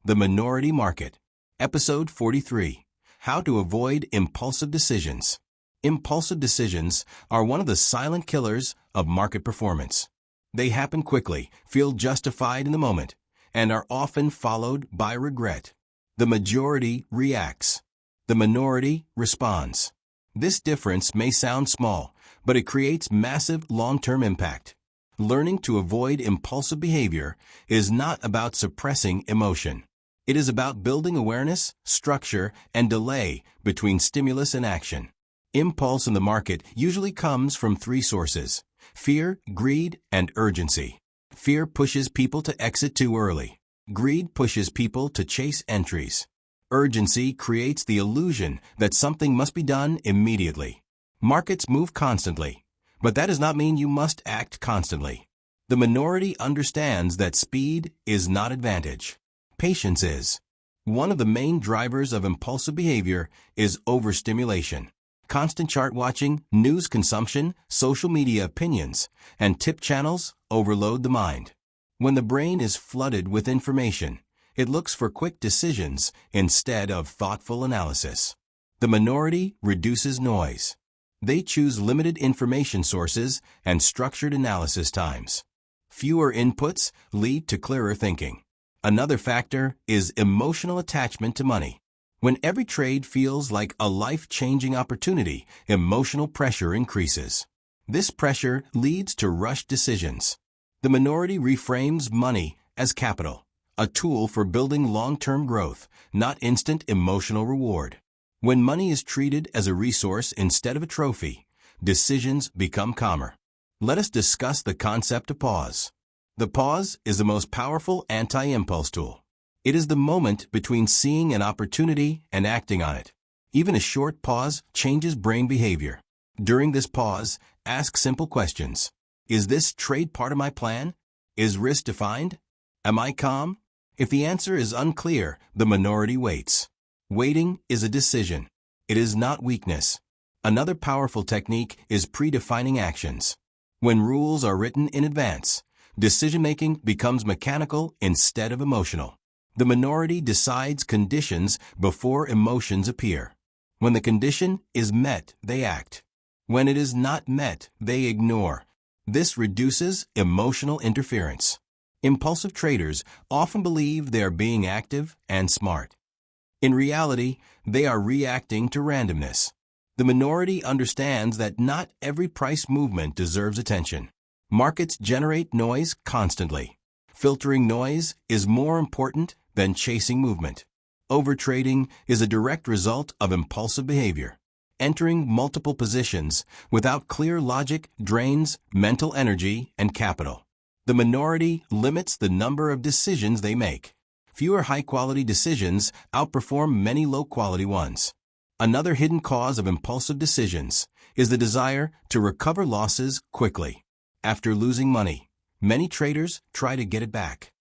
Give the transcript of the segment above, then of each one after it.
The Minority Market. Episode 43. How to Avoid Impulsive Decisions. Impulsive decisions are one of the silent killers of market performance. They happen quickly, feel justified in the moment, and are often followed by regret. The majority reacts. The minority responds. This difference may sound small, but it creates massive long-term impact. Learning to avoid impulsive behavior is not about suppressing emotion. It is about building awareness, structure, and delay between stimulus and action. Impulse in the market usually comes from three sources: fear, greed, and urgency. Fear pushes people to exit too early. Greed pushes people to chase entries. Urgency creates the illusion that something must be done immediately. Markets move constantly, but that does not mean you must act constantly. The minority understands that speed is not advantage. Patience is. One of the main drivers of impulsive behavior is overstimulation. Constant chart watching, news consumption, social media opinions, and tip channels overload the mind. When the brain is flooded with information, it looks for quick decisions instead of thoughtful analysis. The minority reduces noise. They choose limited information sources and structured analysis times. Fewer inputs lead to clearer thinking. Another factor is emotional attachment to money. When every trade feels like a life-changing opportunity, emotional pressure increases. This pressure leads to rushed decisions. The minority reframes money as capital, a tool for building long-term growth, not instant emotional reward. When money is treated as a resource instead of a trophy, decisions become calmer. Let us discuss the concept of pause. The pause is the most powerful anti-impulse tool. It is the moment between seeing an opportunity and acting on it. Even a short pause changes brain behavior. During this pause, ask simple questions. Is this trade part of my plan? Is risk defined? Am I calm? If the answer is unclear, the minority waits. Waiting is a decision. It is not weakness. Another powerful technique is predefining actions. When rules are written in advance, decision-making becomes mechanical instead of emotional. The minority decides conditions before emotions appear. When the condition is met, they act. When it is not met, they ignore. This reduces emotional interference. Impulsive traders often believe they are being active and smart. In reality, they are reacting to randomness. The minority understands that not every price movement deserves attention. Markets generate noise constantly. Filtering noise is more important than chasing movement. Overtrading is a direct result of impulsive behavior. Entering multiple positions without clear logic drains mental energy and capital. The minority limits the number of decisions they make. Fewer high-quality decisions outperform many low-quality ones. Another hidden cause of impulsive decisions is the desire to recover losses quickly. After losing money, many traders try to get it back.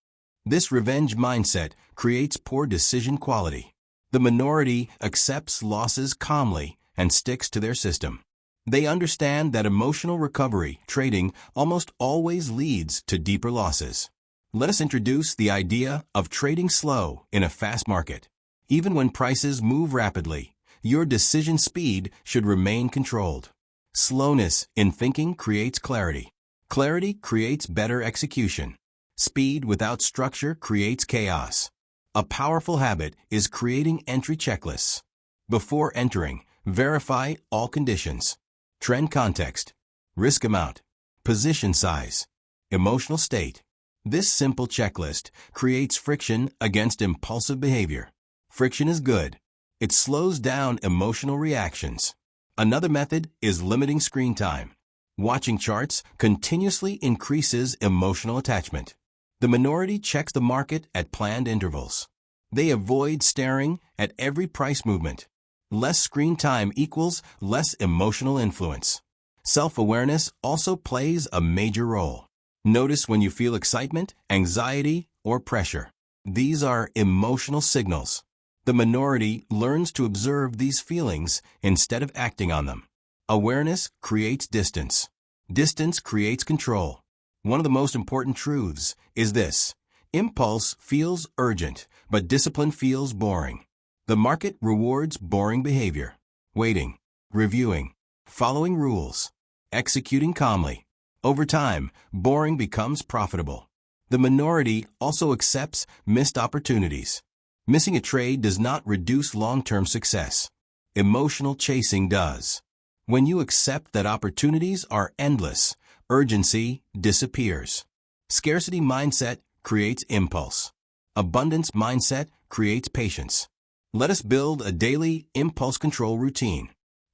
This revenge mindset creates poor decision quality. The minority accepts losses calmly and sticks to their system. They understand that emotional recovery trading almost always leads to deeper losses. Let us introduce the idea of trading slow in a fast market. Even when prices move rapidly, your decision speed should remain controlled. Slowness in thinking creates clarity. Clarity creates better execution. Speed without structure creates chaos. A powerful habit is creating entry checklists. Before entering, verify all conditions. Trend context, risk amount, position size, emotional state. This simple checklist creates friction against impulsive behavior. Friction is good. It slows down emotional reactions. Another method is limiting screen time. Watching charts continuously increases emotional attachment. The minority checks the market at planned intervals. They avoid staring at every price movement. Less screen time equals less emotional influence. Self-awareness also plays a major role. Notice when you feel excitement, anxiety, or pressure. These are emotional signals. The minority learns to observe these feelings instead of acting on them. Awareness creates distance. Distance creates control. One of the most important truths is this: Impulse feels urgent, but discipline feels boring. The market rewards boring behavior. Waiting, reviewing, following rules, executing calmly. Over time, boring becomes profitable. The minority also accepts missed opportunities. Missing a trade does not reduce long-term success. Emotional chasing does. When you accept that opportunities are endless, urgency disappears. Scarcity mindset creates impulse. Abundance mindset creates patience. Let us build a daily impulse control routine.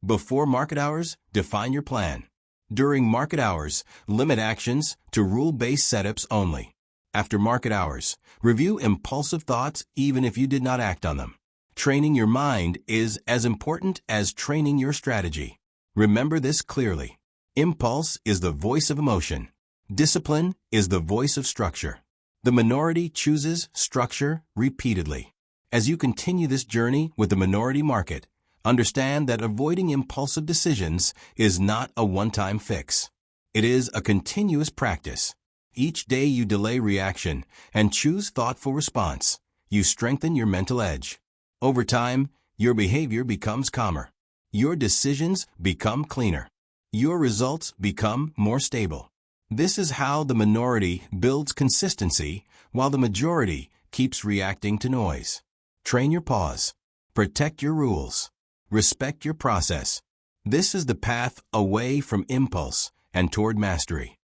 Before market hours, define your plan. During market hours, limit actions to rule-based setups only. After market hours, review impulsive thoughts even if you did not act on them. Training your mind is as important as training your strategy. Remember this clearly. Impulse is the voice of emotion. Discipline is the voice of structure. The minority chooses structure repeatedly. As you continue this journey with the minority market, understand that avoiding impulsive decisions is not a one-time fix. It is a continuous practice. Each day you delay reaction and choose thoughtful response, you strengthen your mental edge. Over time, your behavior becomes calmer. Your decisions become cleaner. Your results become more stable. This is how the minority builds consistency while the majority keeps reacting to noise. Train your pause. Protect your rules. Respect your process. This is the path away from impulse and toward mastery.